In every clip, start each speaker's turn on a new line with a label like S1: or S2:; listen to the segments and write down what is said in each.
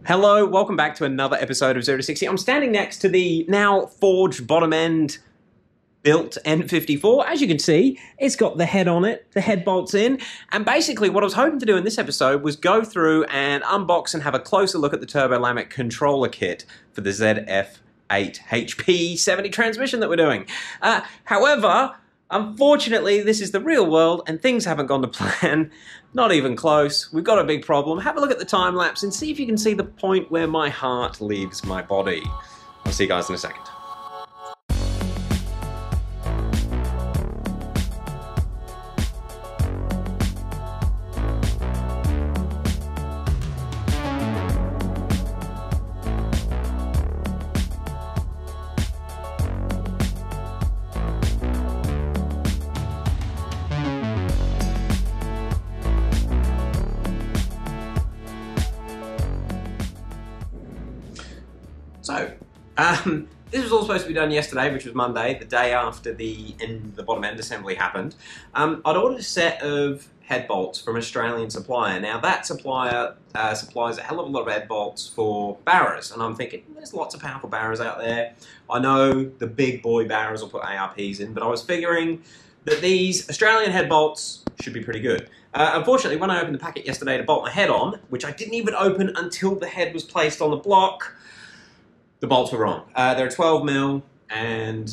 S1: Hello, welcome back to another episode of 0 to 60. I'm standing next to the now forged bottom end built N54. As you can see, it's got the head on it, the head bolts in, and basically what I was hoping to do in this episode was go through and unbox and have a closer look at the Turbolamic controller kit for the ZF8 HP70 transmission that we're doing. However, unfortunately, this is the real world and things haven't gone to plan. Not even close. We've got a big problem. Have a look at the time lapse and see if you can see the point where my heart leaves my body. I'll see you guys in a second. So, this was all supposed to be done yesterday, which was Monday, the day after the bottom end assembly happened. I'd ordered a set of head bolts from an Australian supplier. Now, that supplier supplies a hell of a lot of head bolts for barrows, and I'm thinking, there's lots of powerful barrows out there. I know the big boy barrows will put ARPs in, but I was figuring that these Australian head bolts should be pretty good. Unfortunately, when I opened the packet yesterday to bolt my head on, which I didn't even open until the head was placed on the block, the bolts were wrong. They're a 12mm and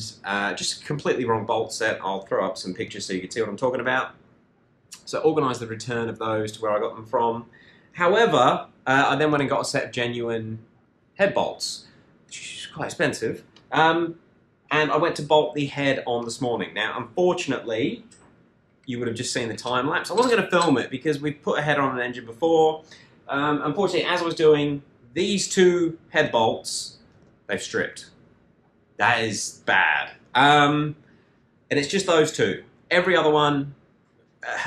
S1: just a completely wrong bolt set. I'll throw up some pictures so you can see what I'm talking about. So I organised the return of those to where I got them from. However, I then went and got a set of genuine head bolts, which is quite expensive. And I went to bolt the head on this morning. Now, unfortunately, you would have just seen the time lapse. I wasn't going to film it because we've put a head on an engine before. Unfortunately, as I was doing these two head bolts, they've stripped. That is bad. And it's just those two. Every other one,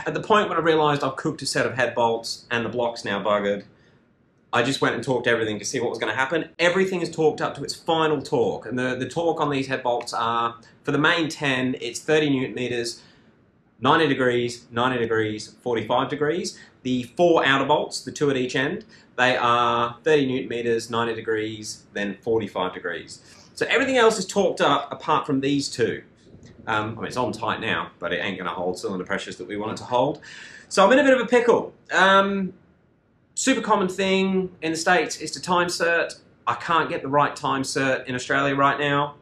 S1: at the point when I realised I've cooked a set of head bolts and the block's now buggered, I just went and torqued everything to see what was going to happen. Everything is torqued up to its final torque. And the torque on these head bolts are, for the main 10, it's 30 newton meters, 90 degrees, 90 degrees, 45 degrees. The 4 outer bolts, the 2 at each end, they are 30 newton meters, 90 degrees, then 45 degrees. So everything else is torqued up apart from these two. I mean, it's on tight now, but it ain't going to hold cylinder pressures that we want it to hold. So I'm in a bit of a pickle. Super common thing in the States is to time cert. I can't get the right time cert in Australia right now.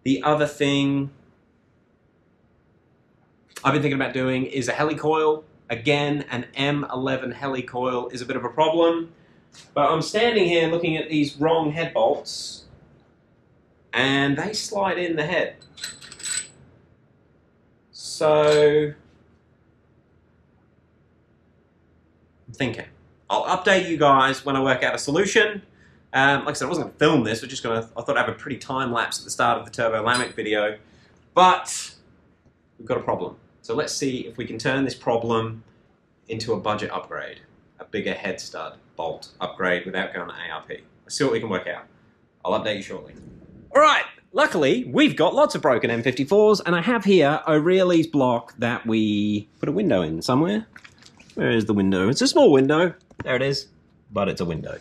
S1: The other thing I've been thinking about doing is a helicoil. Again, an M11 helicoil is a bit of a problem. But I'm standing here looking at these wrong head bolts, and they slide in the head. So, I'm thinking. I'll update you guys when I work out a solution. Like I said, I wasn't going to film this, I thought I'd have a pretty time lapse at the start of the Turbolamic video. But, we've got a problem. So let's see if we can turn this problem into a budget upgrade, a bigger head stud bolt upgrade without going to ARP. Let's see what we can work out. I'll update you shortly. All right, luckily we've got lots of broken M54s, and I have here O'Reilly's block that we put a window in somewhere. Where is the window? It's a small window. There it is, but it's a window.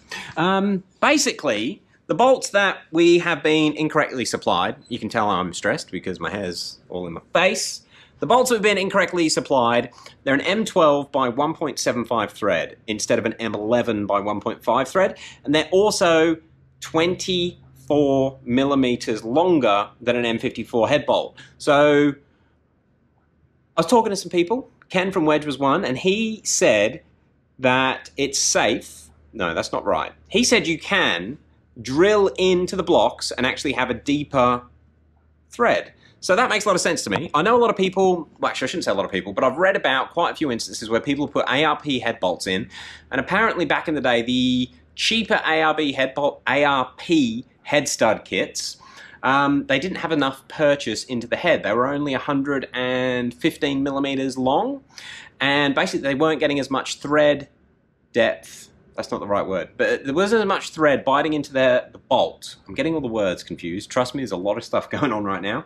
S1: Basically, the bolts that we have been incorrectly supplied, you can tell I'm stressed because my hair's all in my face. The bolts have been incorrectly supplied. They're an M12 by 1.75 thread instead of an M11 by 1.5 thread. And they're also 24 millimeters longer than an M54 head bolt. So I was talking to some people. Ken from Wedge was one, and he said that it's safe. No, that's not right. He said you can drill into the blocks and actually have a deeper thread. So that makes a lot of sense to me. I know a lot of people, well actually I shouldn't say a lot of people, but I've read about quite a few instances where people put ARP head bolts in, and apparently back in the day the cheaper ARP head stud kits, they didn't have enough purchase into the head. They were only 115 millimeters long, and basically they weren't getting as much thread depth. That's not the right word, but there wasn't as much thread biting into the bolt. I'm getting all the words confused. Trust me, there's a lot of stuff going on right now.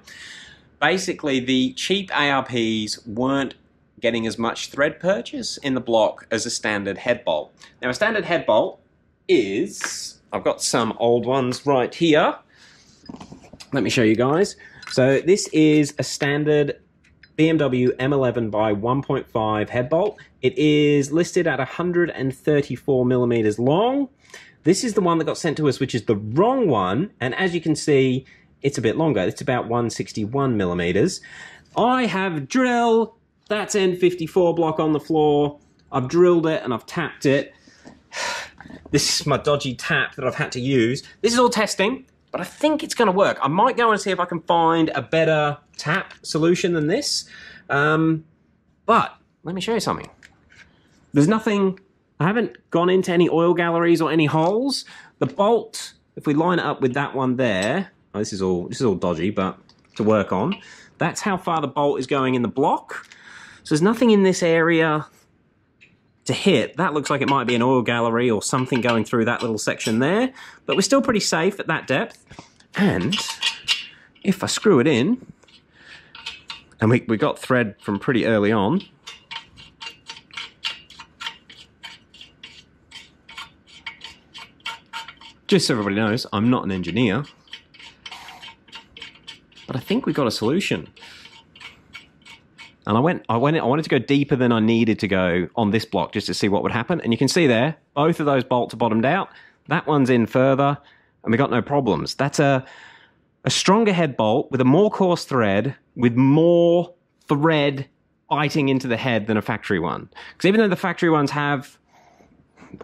S1: Basically, the cheap ARPs weren't getting as much thread purchase in the block as a standard head bolt. Now a standard head bolt is, I've got some old ones right here. Let me show you guys. So this is a standard BMW M11 by 1.5 head bolt. It is listed at 134 millimeters long. This is the one that got sent to us, which is the wrong one. And as you can see, it's a bit longer. It's about 161 millimeters. I have drilled that's N54 block on the floor. I've drilled it and I've tapped it. This is my dodgy tap that I've had to use. This is all testing, but I think it's going to work. I might go and see if I can find a better tap solution than this. But let me show you something. There's nothing, I haven't gone into any oil galleries or any holes. The bolt, if we line it up with that one there, oh, this is all dodgy, but to work on. That's how far the bolt is going in the block. So there's nothing in this area to hit. That looks like it might be an oil gallery or something going through that little section there, but we're still pretty safe at that depth. And if I screw it in, and we got thread from pretty early on, just so everybody knows, I'm not an engineer, but I think we got a solution. And I wanted to go deeper than I needed to go on this block just to see what would happen. And you can see there, both of those bolts are bottomed out. That one's in further, and we got no problems. That's a stronger head bolt with a more coarse thread, with more thread biting into the head than a factory one. Because even though the factory ones have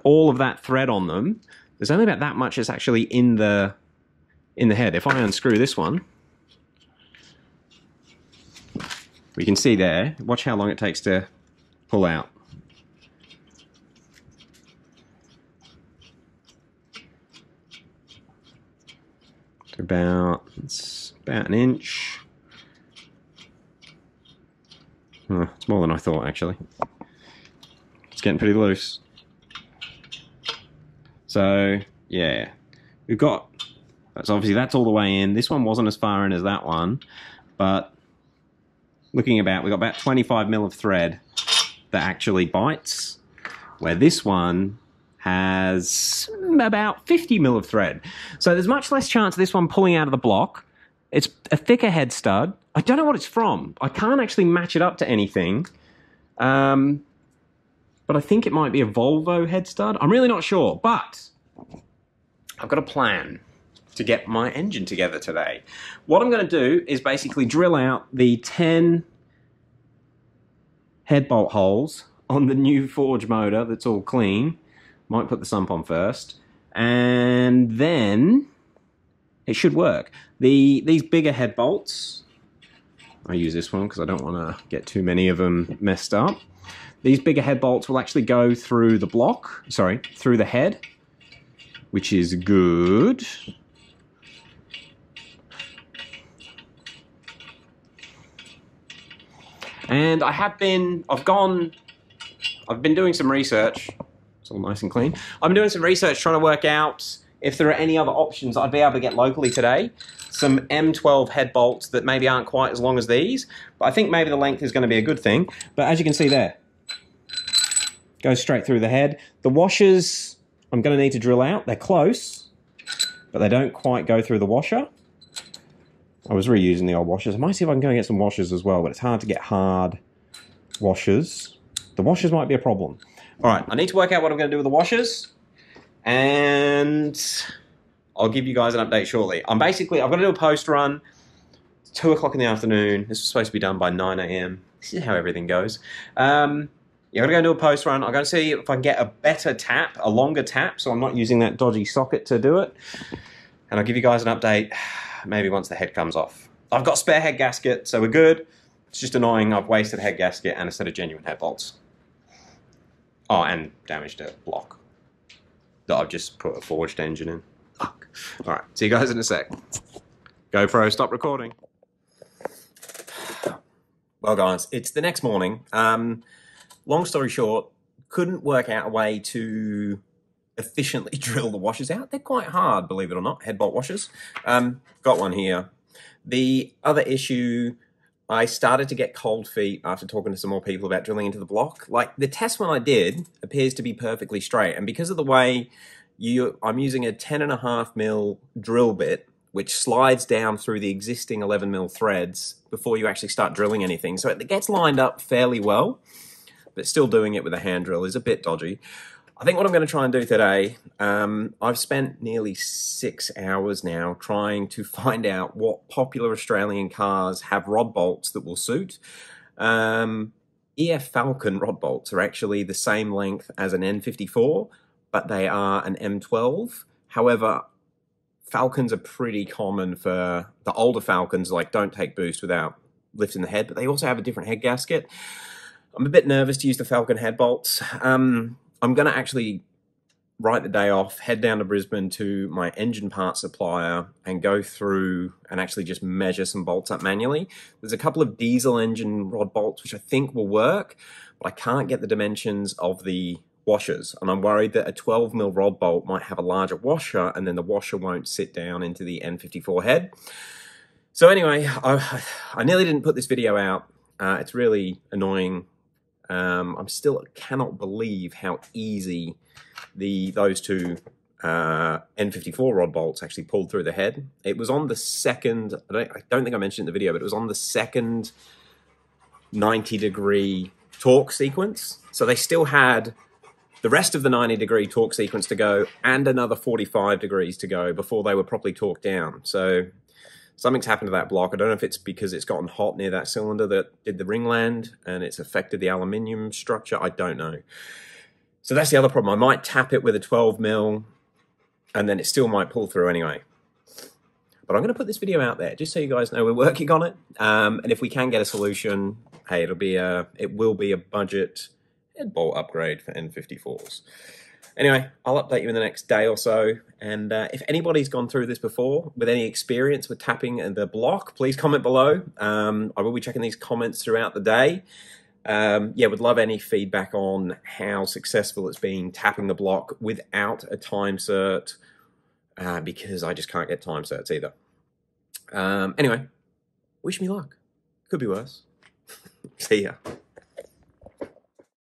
S1: all of that thread on them, there's only about that much that's actually in the head. If I unscrew this one, we can see there, watch how long it takes to pull out. It's about an inch. Oh, it's more than I thought, actually. It's getting pretty loose. So, yeah. We've got, obviously that's all the way in. This one wasn't as far in as that one, but looking about, we've got about 25 mil of thread that actually bites, where this one has about 50 mil of thread. So there's much less chance of this one pulling out of the block. It's a thicker head stud. I don't know what it's from. I can't actually match it up to anything. But I think it might be a Volvo head stud. I'm really not sure, but I've got a plan to get my engine together today. What I'm going to do is basically drill out the 10 head bolt holes on the new forge motor that's all clean. Might put the sump on first, and then it should work. These bigger head bolts, I use this one because I don't want to get too many of them messed up. These bigger head bolts will actually go through the block, sorry, through the head, which is good. And I've been doing some research. It's all nice and clean. I've been doing some research trying to work out if there are any other options I'd be able to get locally today. Some M12 head bolts that maybe aren't quite as long as these, but I think maybe the length is going to be a good thing. But as you can see there, goes straight through the head. The washers, I'm going to need to drill out. They're close, but they don't quite go through the washer. I was reusing the old washers. I might see if I can go and get some washers as well, but it's hard to get hard washers. The washers might be a problem. All right, I need to work out what I'm going to do with the washers, and I'll give you guys an update shortly. I've got to do a post run. It's 2 o'clock in the afternoon. This was supposed to be done by 9 a.m. This is how everything goes. Yeah, I'm going to go do a post run. I'm going to see if I can get a better tap, a longer tap, so I'm not using that dodgy socket to do it. And I'll give you guys an update maybe once the head comes off. I've got spare head gasket, so we're good. It's just annoying I've wasted head gasket and a set of genuine head bolts. Oh, and damaged a block that I've just put a forged engine in. Fuck. All right, see you guys in a sec. GoPro, stop recording. Well, guys, it's the next morning. Long story short, couldn't work out a way to efficiently drill the washers out. They're quite hard, believe it or not, head bolt washers. Got one here. The other issue I started to get cold feet after talking to some more people about drilling into the block. Like, the test one I did appears to be perfectly straight, and because of the way I'm using a 10.5mm drill bit, which slides down through the existing 11mm threads before you actually start drilling anything. So it gets lined up fairly well, but still doing it with a hand drill is a bit dodgy. I think what I'm going to try and do today, I've spent nearly 6 hours now trying to find out what popular Australian cars have rod bolts that will suit. EF Falcon rod bolts are actually the same length as an N54, but they are an M12. However, Falcons are pretty common for the older Falcons, like don't take boost without lifting the head, but they also have a different head gasket. I'm a bit nervous to use the Falcon head bolts. I'm going to actually write the day off, head down to Brisbane to my engine part supplier and go through and actually just measure some bolts up manually. There's a couple of diesel engine rod bolts which I think will work, but I can't get the dimensions of the washers, and I'm worried that a 12mm rod bolt might have a larger washer and then the washer won't sit down into the N54 head. So anyway, I nearly didn't put this video out. It's really annoying. I still cannot believe how easy those two N54 rod bolts actually pulled through the head. It was on the second, I don't think I mentioned it in the video, but it was on the second 90-degree torque sequence. So they still had the rest of the 90-degree torque sequence to go and another 45 degrees to go before they were properly torqued down. So something's happened to that block. I don't know if it's because it's gotten hot near that cylinder that did the ring land and it's affected the aluminium structure. I don't know. So that's the other problem. I might tap it with a 12mm and then it still might pull through anyway. But I'm going to put this video out there just so you guys know we're working on it. And if we can get a solution, hey, it will be a budget head bolt upgrade for N54s. Anyway, I'll update you in the next day or so. And if anybody's gone through this before with any experience with tapping the block, please comment below. I will be checking these comments throughout the day. Yeah, would love any feedback on how successful it's been tapping the block without a time cert, because I just can't get time certs either. Anyway, wish me luck. Could be worse. See ya.